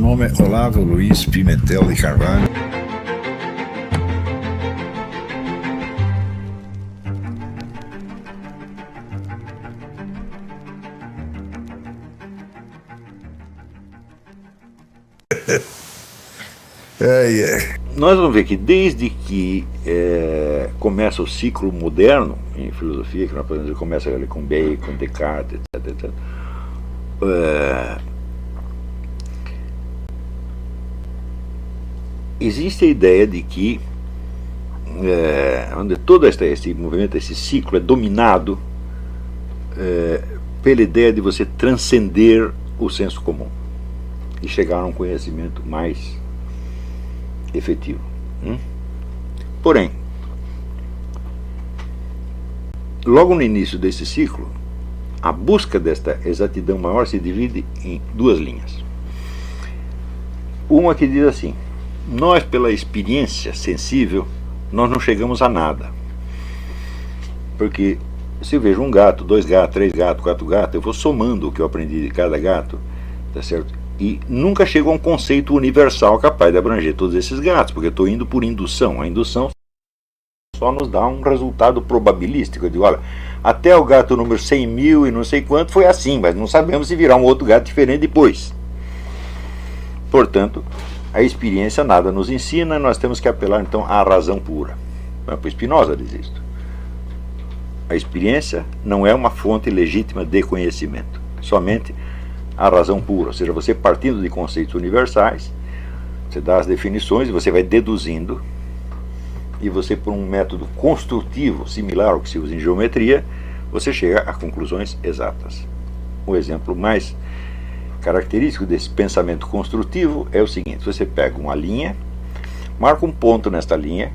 Meu nome é Olavo Luiz Pimentel de Carvalho. Nós vamos ver que desde que começa o ciclo moderno em filosofia, que nós podemos dizer, começa ali com Bacon, Descartes, etc. Existe a ideia de que onde todo esse movimento, esse ciclo é dominado pela ideia de você transcender o senso comum e chegar a um conhecimento mais efetivo. Porém, logo no início desse ciclo, a busca desta exatidão maior se divide em duas linhas. Uma que diz assim: nós, pela experiência sensível, nós não chegamos a nada. Porque se eu vejo um gato, 2 gatos, 3 gatos, 4 gatos, eu vou somando o que eu aprendi de cada gato, tá certo? E nunca chego a um conceito universal capaz de abranger todos esses gatos, porque eu estou indo por indução. A indução só nos dá um resultado probabilístico. Eu digo, olha, até o gato número 100 mil e não sei quanto foi assim, mas não sabemos se virá um outro gato diferente depois. Portanto, a experiência nada nos ensina, nós temos que apelar então à razão pura. Para Spinoza diz isto. A experiência não é uma fonte legítima de conhecimento, somente a razão pura, ou seja, você partindo de conceitos universais, você dá as definições e você vai deduzindo, e você, por um método construtivo, similar ao que se usa em geometria, você chega a conclusões exatas. O exemplo mais característico desse pensamento construtivo é o seguinte: você pega uma linha, marca um ponto nesta linha,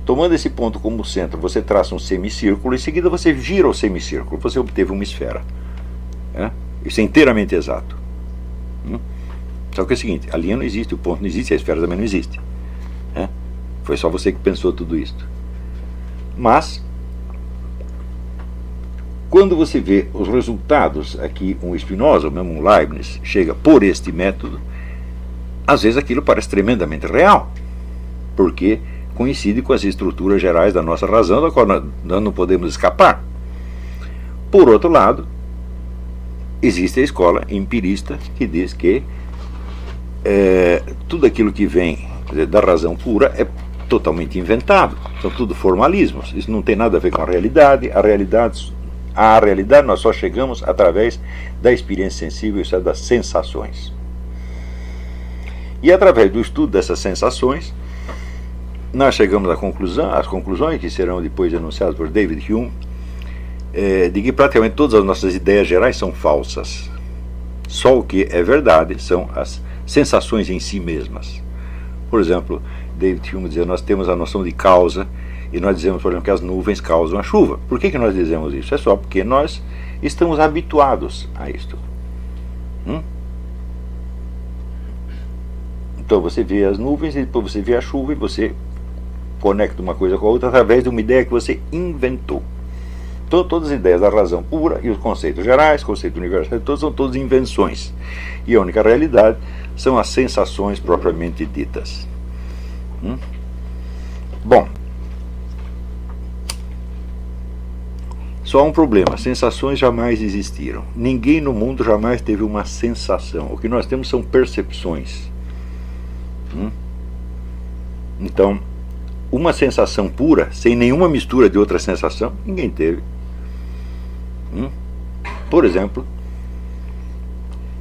tomando esse ponto como centro, você traça um semicírculo, em seguida você gira o semicírculo, você obteve uma esfera. Isso é inteiramente exato. Só que é o seguinte: a linha não existe, o ponto não existe, a esfera também não existe. Foi só você que pensou tudo isto. Mas, quando você vê os resultados aqui, um Spinoza, ou mesmo um Leibniz, chega por este método, às vezes aquilo parece tremendamente real, porque coincide com as estruturas gerais da nossa razão, da qual nós não podemos escapar. Por outro lado, existe a escola empirista que diz que tudo aquilo que vem da razão pura é totalmente inventado, são tudo formalismos, isso não tem nada a ver com a realidade. A realidade nós só chegamos através da experiência sensível, isso é, das sensações. E através do estudo dessas sensações, nós chegamos às conclusões que serão depois enunciadas por David Hume, de que praticamente todas as nossas ideias gerais são falsas. Só o que é verdade são as sensações em si mesmas. Por exemplo, David Hume dizia: nós temos a noção de causa, e nós dizemos, por exemplo, que as nuvens causam a chuva. Por que nós dizemos isso? É só porque nós estamos habituados a isto. Então você vê as nuvens, e depois você vê a chuva, e você conecta uma coisa com a outra através de uma ideia que você inventou. Então, todas as ideias da razão pura e os conceitos gerais, conceitos universais, todos são todas invenções. E a única realidade são as sensações propriamente ditas. Bom, só há um problema: sensações jamais existiram. Ninguém no mundo jamais teve uma sensação. O que nós temos são percepções. Então, uma sensação pura, sem nenhuma mistura de outra sensação, ninguém teve. Por exemplo,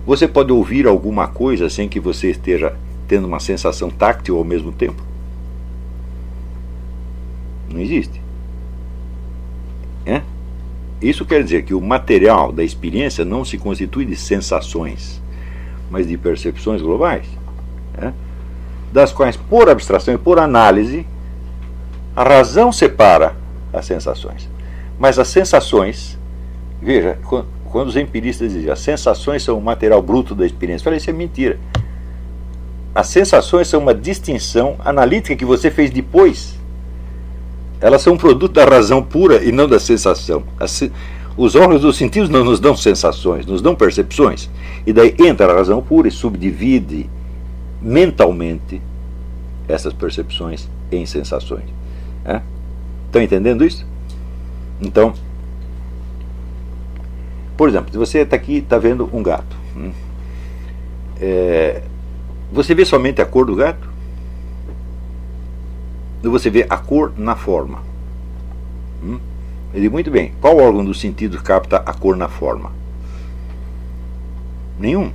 você pode ouvir alguma coisa sem que você esteja tendo uma sensação táctil ao mesmo tempo? Não existe. Isso quer dizer que o material da experiência não se constitui de sensações, mas de percepções globais, das quais, por abstração e por análise, a razão separa as sensações. Mas as sensações, veja, quando os empiristas diziam as sensações são o material bruto da experiência, eu falei, isso é mentira. As sensações são uma distinção analítica que você fez depois. Elas são um produto da razão pura e não da sensação. Os órgãos dos sentidos não nos dão sensações, nos dão percepções. E daí entra a razão pura e subdivide mentalmente essas percepções em sensações. Estão entendendo isso? Então, por exemplo, se você está aqui, está vendo um gato. Você vê somente a cor do gato? Ou você vê a cor na forma? Eu digo, muito bem, qual órgão do sentido capta a cor na forma? Nenhum.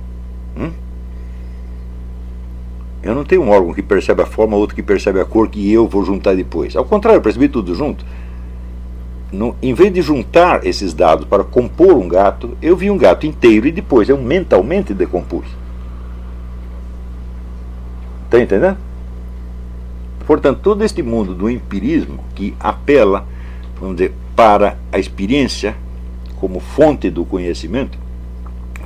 Eu não tenho um órgão que percebe a forma, outro que percebe a cor, que eu vou juntar depois. Ao contrário, eu percebi tudo junto. Em vez de juntar esses dados para compor um gato, eu vi um gato inteiro e depois eu mentalmente decompus. Está entendendo? Portanto, todo este mundo do empirismo que apela, vamos dizer, para a experiência como fonte do conhecimento,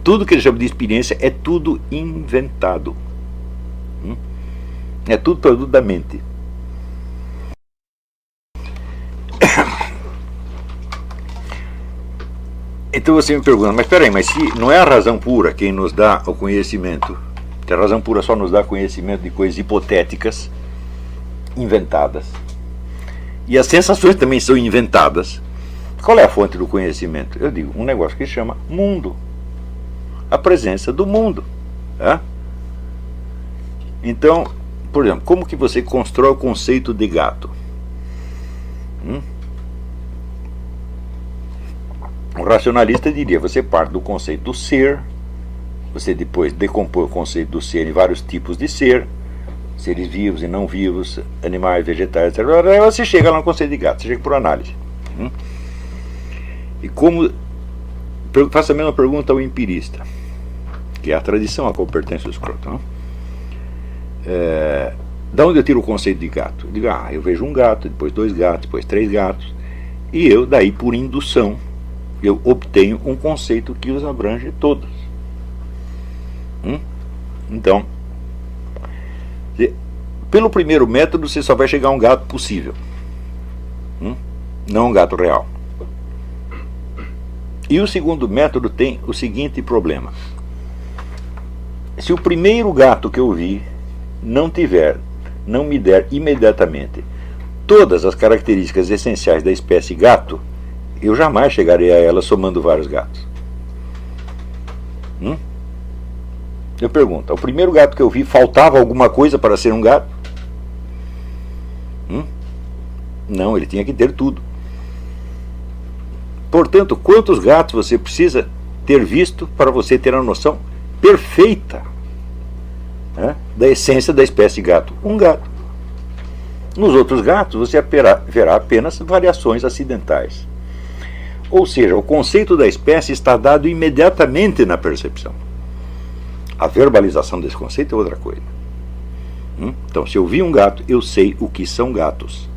tudo que ele chama de experiência é tudo inventado. É tudo produto da mente. Então você me pergunta, mas peraí, mas se não é a razão pura quem nos dá o conhecimento, se a razão pura só nos dá conhecimento de coisas hipotéticas, inventadas, e as sensações também são inventadas, qual é a fonte do conhecimento? Eu digo, um negócio que se chama mundo, a presença do mundo. Então, por exemplo, como que você constrói o conceito de gato? Um racionalista diria, você parte do conceito do ser, você depois decompõe o conceito do ser em vários tipos de ser, seres vivos e não vivos, animais, vegetais, etc. Aí você chega lá no conceito de gato, você chega por análise. E como... Faça a mesma pergunta ao empirista, que é a tradição a qual pertence o Scruton. Da onde eu tiro o conceito de gato? Eu digo, eu vejo um gato, depois 2 gatos, depois 3 gatos, e eu, daí por indução, eu obtenho um conceito que os abrange todos. Então, pelo primeiro método você só vai chegar a um gato possível, não um gato real. E o segundo método tem o seguinte problema: se o primeiro gato que eu vi não me der imediatamente todas as características essenciais da espécie gato, eu jamais chegarei a ela somando vários gatos. Eu pergunto, o primeiro gato que eu vi, faltava alguma coisa para ser um gato? Não, ele tinha que ter tudo. Portanto, quantos gatos você precisa ter visto para você ter a noção perfeita da essência da espécie gato? Um gato. Nos outros gatos você verá apenas variações acidentais. Ou seja, o conceito da espécie está dado imediatamente na percepção. A verbalização desse conceito é outra coisa. Então, se eu vi um gato, eu sei o que são gatos.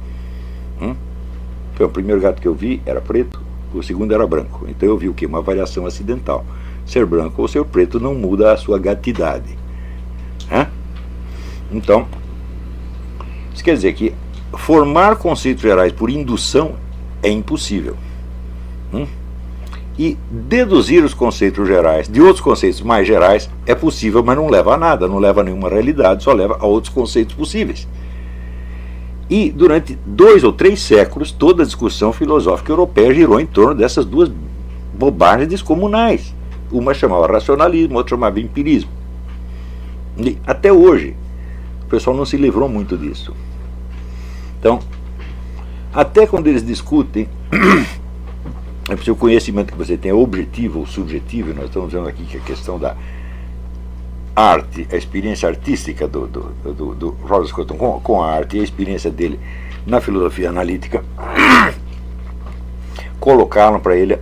Então, o primeiro gato que eu vi era preto, o segundo era branco. Então eu vi o quê? Uma variação acidental. Ser branco ou ser preto não muda a sua gatidade. Então, isso quer dizer que formar conceitos gerais por indução é impossível. E deduzir os conceitos gerais de outros conceitos mais gerais é possível, mas não leva a nada, não leva a nenhuma realidade, só leva a outros conceitos possíveis. E durante 2 ou 3 séculos, toda a discussão filosófica europeia girou em torno dessas duas bobagens descomunais. Uma chamava racionalismo, outra chamava empirismo. E até hoje, o pessoal não se livrou muito disso. Então, até quando eles discutem se o conhecimento que você tem é objetivo ou subjetivo, e nós estamos vendo aqui que a questão da arte, a experiência artística do Roger Scruton com a arte e a experiência dele na filosofia analítica colocaram para ele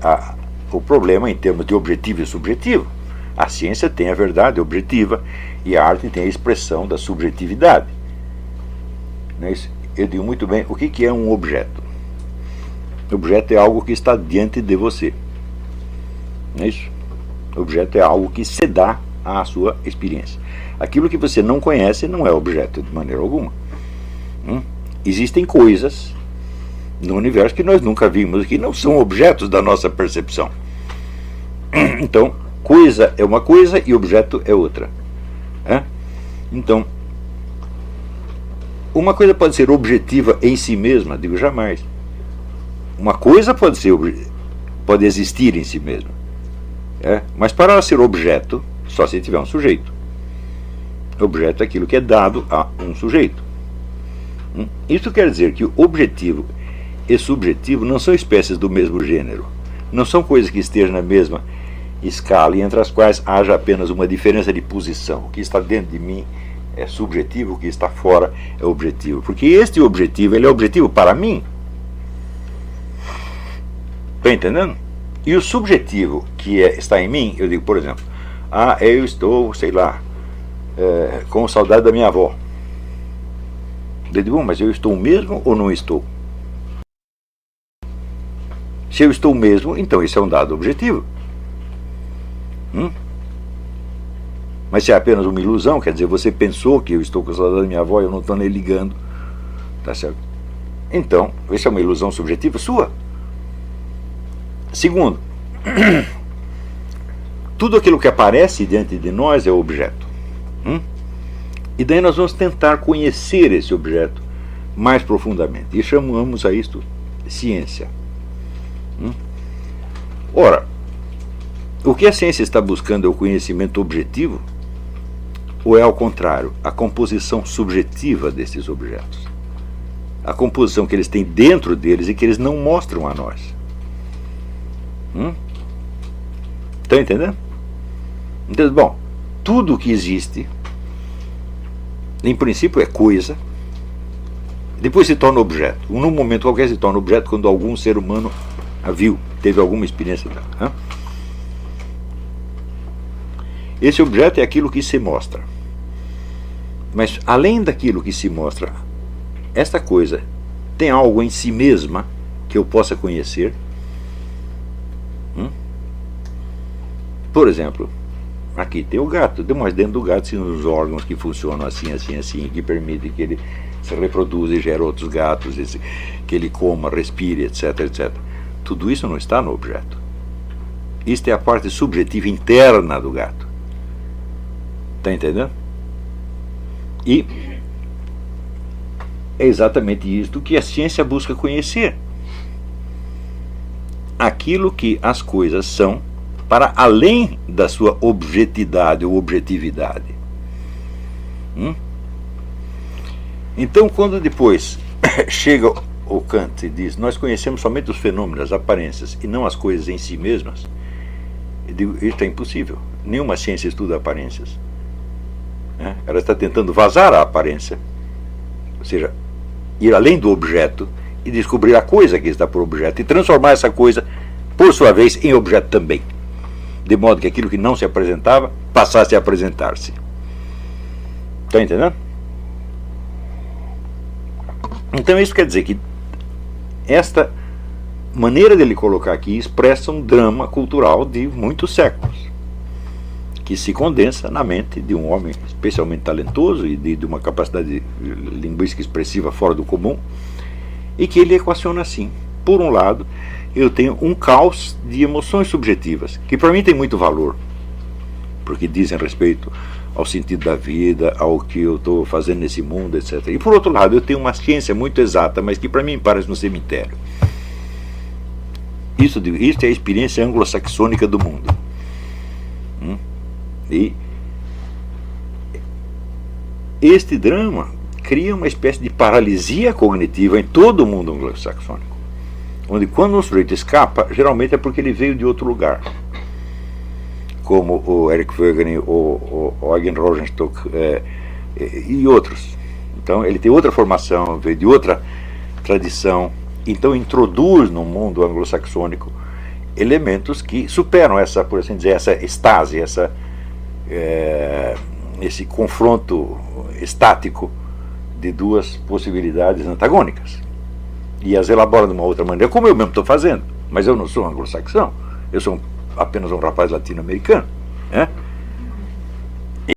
o problema em termos de objetivo e subjetivo. A ciência tem a verdade objetiva e a arte tem a expressão da subjetividade. Não é isso? Eu digo muito bem, o que é um objeto? Objeto é algo que está diante de você. Não é isso? Objeto é algo que se dá à sua experiência. Aquilo que você não conhece não é objeto de maneira alguma. Existem coisas no universo que nós nunca vimos, que não são objetos da nossa percepção. Então, coisa é uma coisa e objeto é outra. Então, uma coisa pode ser objetiva em si mesma, digo jamais. Uma coisa pode existir em si mesma. Mas para ela ser objeto, só se tiver um sujeito. Objeto é aquilo que é dado a um sujeito. Isso quer dizer que o objetivo e subjetivo não são espécies do mesmo gênero. Não são coisas que estejam na mesma escala e entre as quais haja apenas uma diferença de posição. O que está dentro de mim é subjetivo, o que está fora é objetivo. Porque este objetivo, ele é objetivo para mim. Está entendendo? E o subjetivo que está em mim, eu digo, por exemplo, eu estou, sei lá, com saudade da minha avó. Eu digo, mas eu estou mesmo ou não estou? Se eu estou mesmo, então isso é um dado objetivo. Mas se é apenas uma ilusão, quer dizer, você pensou que eu estou com saudade da minha avó e eu não estou nem ligando, tá certo? Então, isso é uma ilusão subjetiva sua. Segundo, tudo aquilo que aparece diante de nós é objeto. E daí nós vamos tentar conhecer esse objeto mais profundamente. E chamamos a isto ciência. Ora, o que a ciência está buscando é o conhecimento objetivo? Ou é ao contrário, a composição subjetiva desses objetos? A composição que eles têm dentro deles e que eles não mostram a nós. Estão entendendo? Então, bom, tudo que existe, em princípio é coisa, depois se torna objeto. Num momento qualquer se torna objeto quando algum ser humano a viu, teve alguma experiência dela. Esse objeto é aquilo que se mostra. Mas além daquilo que se mostra, esta coisa tem algo em si mesma que eu possa conhecer. Por exemplo, aqui tem o gato, mas dentro do gato tem os órgãos que funcionam assim, assim, assim, que permitem que ele se reproduza e gere outros gatos, que ele coma, respire, etc, etc. Tudo isso não está no objeto. Isto é a parte subjetiva interna do gato. Está entendendo? E é exatamente isto que a ciência busca conhecer. Aquilo que as coisas são para além da sua objetividade ou objetividade. Então, quando depois chega o Kant e diz, nós conhecemos somente os fenômenos, as aparências, e não as coisas em si mesmas, eu digo, isso é impossível. Nenhuma ciência estuda aparências. Ela está tentando vazar a aparência, ou seja, ir além do objeto e descobrir a coisa que está por objeto e transformar essa coisa, por sua vez, em objeto também, de modo que aquilo que não se apresentava passasse a apresentar-se. Está entendendo? Então isso quer dizer que esta maneira dele colocar aqui expressa um drama cultural de muitos séculos, que se condensa na mente de um homem especialmente talentoso e de uma capacidade linguística expressiva fora do comum, e que ele equaciona assim. Por um lado, eu tenho um caos de emoções subjetivas, que para mim tem muito valor, porque dizem respeito ao sentido da vida, ao que eu estou fazendo nesse mundo, etc. E por outro lado, eu tenho uma ciência muito exata, mas que para mim parece no cemitério. Isso é a experiência anglo-saxônica do mundo. E este drama cria uma espécie de paralisia cognitiva em todo o mundo anglo-saxônico, onde quando um sujeito escapa, geralmente é porque ele veio de outro lugar, como o Eric Wegener, o Eugen Rosenstock e outros. Então ele tem outra formação, veio de outra tradição, então introduz no mundo anglo-saxônico elementos que superam essa, por assim dizer, essa estase, esse confronto estático de duas possibilidades antagônicas, e as elabora de uma outra maneira, como eu mesmo estou fazendo. Mas eu não sou anglo-saxão, eu sou apenas um rapaz latino-americano.